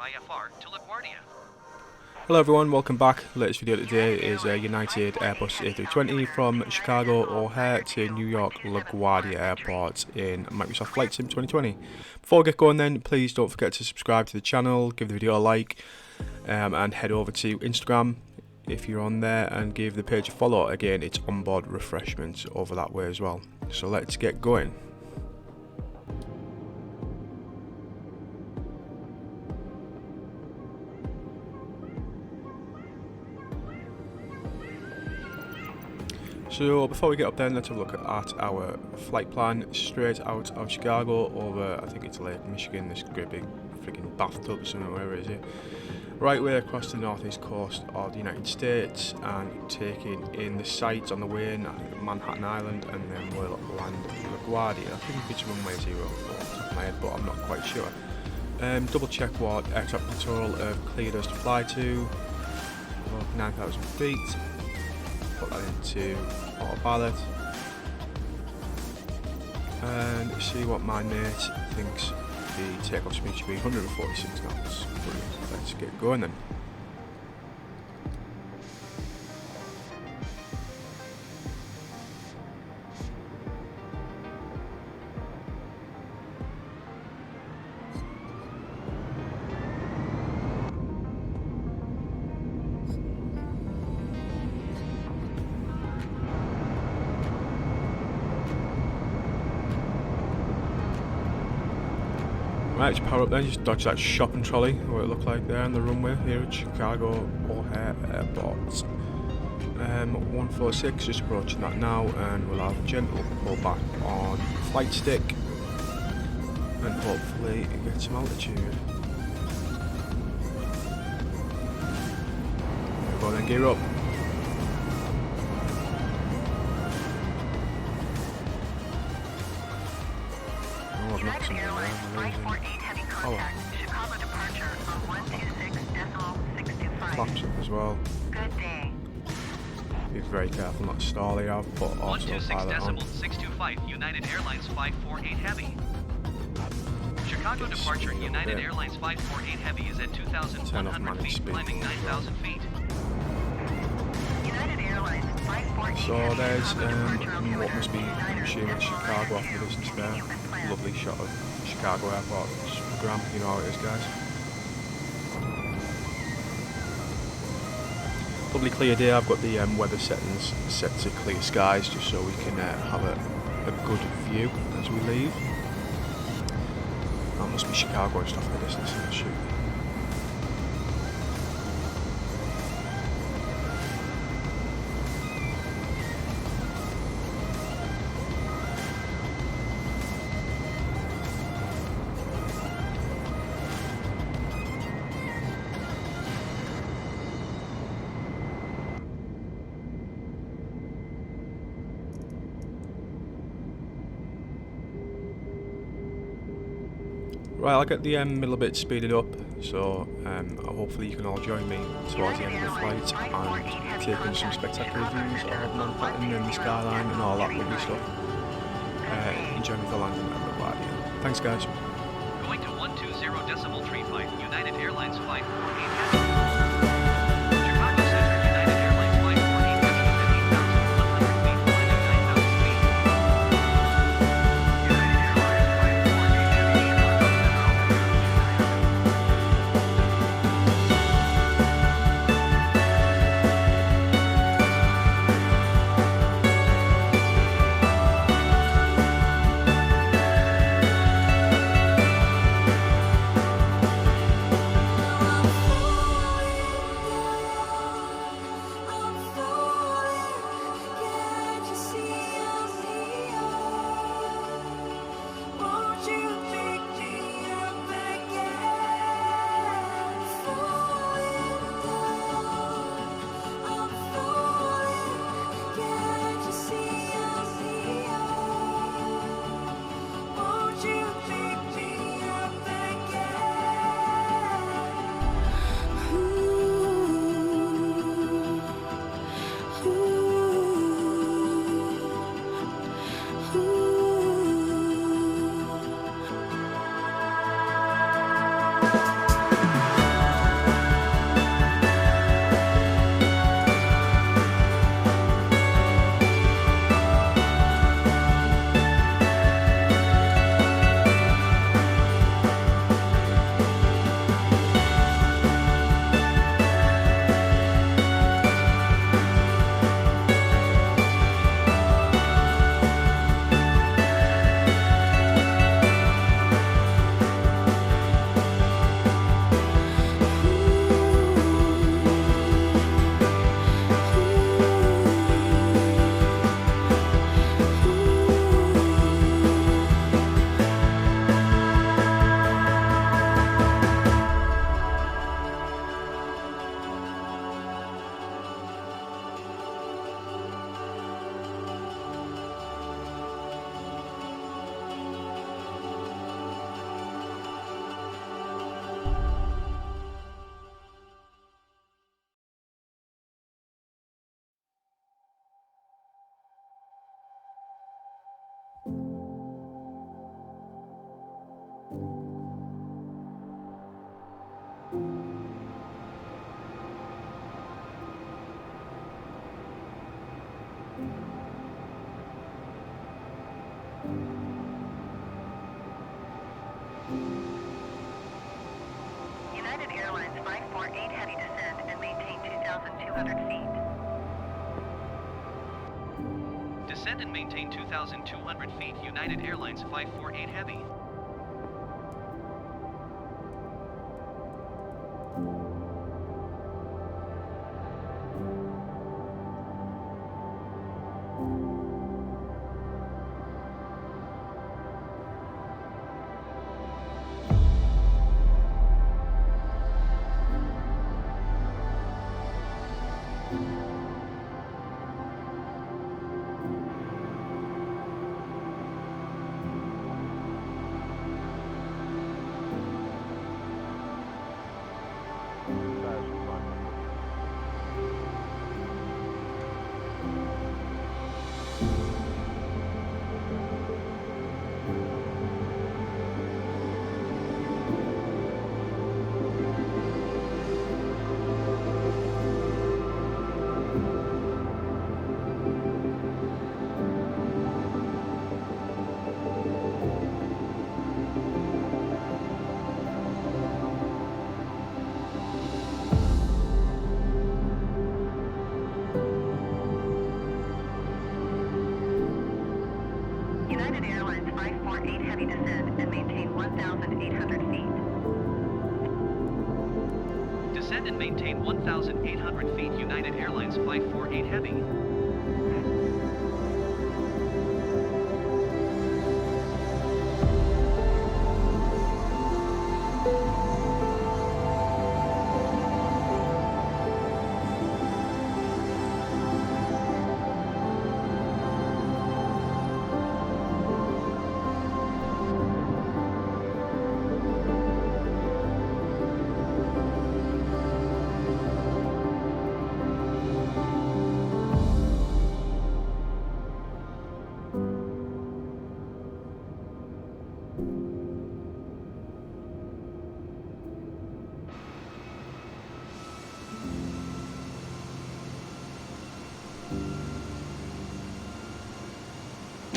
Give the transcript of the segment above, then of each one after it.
IFR to Laguardia. Hello everyone, welcome back. Latest video today is a United Airbus A320 from Chicago O'Hare to New York LaGuardia Airport in Microsoft Flight Sim 2020. Before we get going then, please don't forget to subscribe to the channel, give the video a like, and head over to Instagram if you're on there and give the page a follow. Again, it's onboard refreshments over that way as well. So let's get going. So before we get up there, let's have a look at our flight plan. Straight out of Chicago over, I think it's Lake Michigan, this great big freaking bathtub or something, wherever it is here. Right way across the northeast coast of the United States and taking in the sights on the way in Manhattan Island, and then we'll land LaGuardia. I think it's runway 04 off the top of my head, but I'm not quite sure. Double check what air traffic control have cleared us to fly to, above 9,000 feet. Put that into autopilot and see what my mate thinks the takeoff speed should be. 146 knots. Brilliant. Let's get going then. Right, just power up then, just dodge that shopping trolley, what it looked like there on the runway here at Chicago O'Hare Airport. 146, just approaching that now, and we'll have a gentle pullback on flight stick and hopefully get some altitude. There we go then, gear up. United Airlines 548 heavy contact. Chicago departure on 126.625. Flaps up as well. Good day. Be very careful not to stall here, but also pilot on. 126.625 United Airlines 548 Heavy. Chicago departure United Airlines 548 Heavy is at 2,100 feet, climbing 9,000 feet. United Airlines 548 So there's Heavy. what must be, I'm assuming, Chicago off in the distance there. Lovely shot of Chicago Airport. Instagram, you know how it is, guys. Lovely clear day. I've got the weather settings set to clear skies just so we can have a good view as we leave. That must be Chicago just off in the distance in the shoot. Right, I'll get the middle bit speeded up, so hopefully you can all join me towards the end of the flight and taking some spectacular views of Manhattan and the skyline and all that lovely stuff. Enjoying the landing at LaGuardia. Thanks guys. Going to 120.35 United Airlines 548 Heavy. Chicago Center United Airlines 548 Heavy is at 8,100 feet, climbing 9,000 feet. United Airlines 548 Heavy. 2,200 feet. Descend and maintain 2,200 feet. United Airlines 548 Heavy. United Airlines 548 Heavy descend and maintain 1,800 feet. Descend and maintain 1,800 feet. United Airlines 548 Heavy.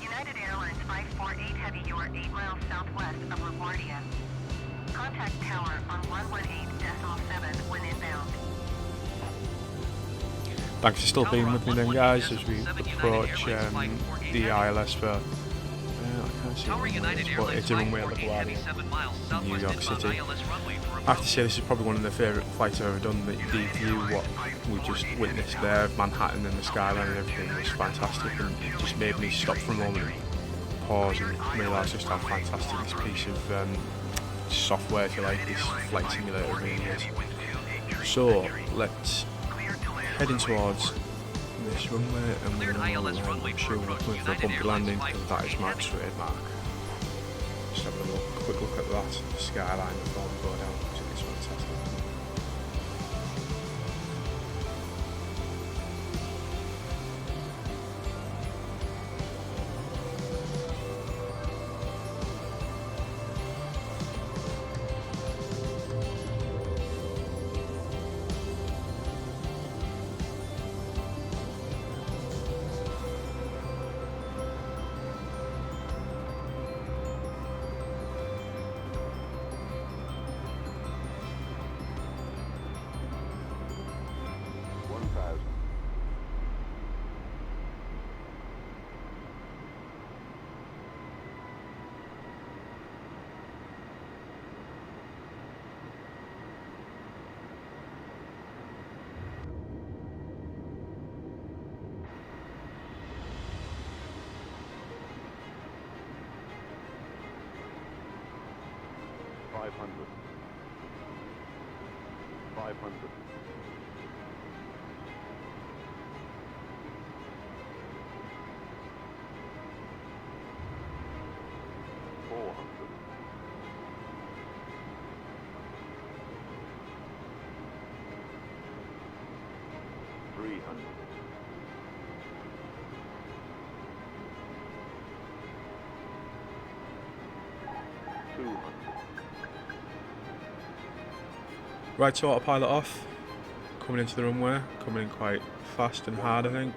United Airlines 548 Heavy, you are 8 miles southwest of Laguardia. Contact tower on 118.7 when inbound. Thanks for still being with me then, guys, as we approach the ILS for I can't see Tower what it United is, but Airlines it's a runway at 548 Heavy LaGuardia, 7 miles New southwest York inbound City. ILS runway for I have to say this is probably one of the favourite flights I've ever done. The view, what we just witnessed there of Manhattan and the skyline and everything was fantastic, and it just made me stop for a moment, pause and realise just how fantastic this piece of software, if you like, this flight simulator really is. So let's heading towards this runway, and we're going to I'm sure we're going for a bumpy landing because that is Mark's trademark. Just have a quick look at that, the skyline before we go down, which is fantastic. $500. Right, so autopilot off, coming into the runway, coming in quite fast and hard, I think.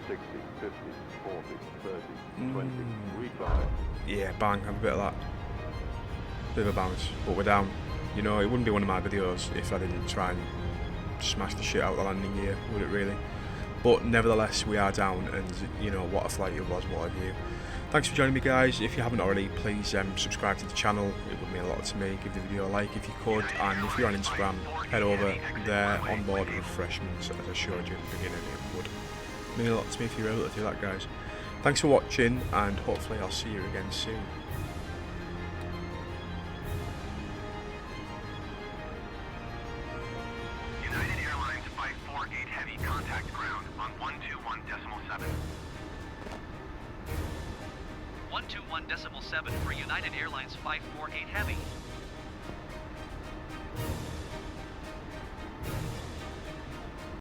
60, 50, 40, 30, 20, recline. Yeah, bang, have a bit of that. Bit of a bounce, but we're down. You know, it wouldn't be one of my videos if I didn't try and smash the shit out of the landing gear, would it really? But nevertheless, we are down, and you know, what a flight it was, what a view. Thanks for joining me, guys. If you haven't already, please subscribe to the channel. It would mean a lot to me. Give the video a like if you could, and if you're on Instagram, head over there. Onboard refreshments, as I showed you at the beginning, it would mean a lot to me if you're able to do that, guys. Thanks for watching, and hopefully I'll see you again soon. United Airlines 548 Heavy, contact ground on 121.7. 121.7 for United Airlines 548 Heavy.